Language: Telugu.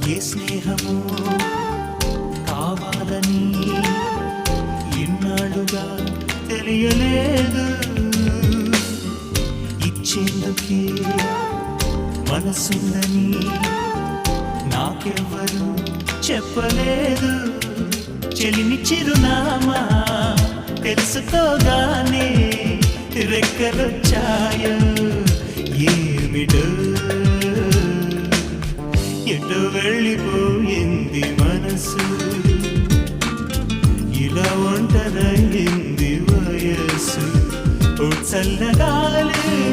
ఏ స్నేహము కావాలని ఇన్నాళ్ళుగా తెలియలేదు. ఇచ్చేందుకే మనసుందని నాకెవ్వరు చెప్పలేదు. చెలిమి చిరునామా తెలుసుకోగానే రెక్కలొచ్చాయో ఏమిటో, ఎటు వెళ్ళిపోయింది మనసు, ఇలా ఒంటరయింది వయస్సు. చల్లగాలి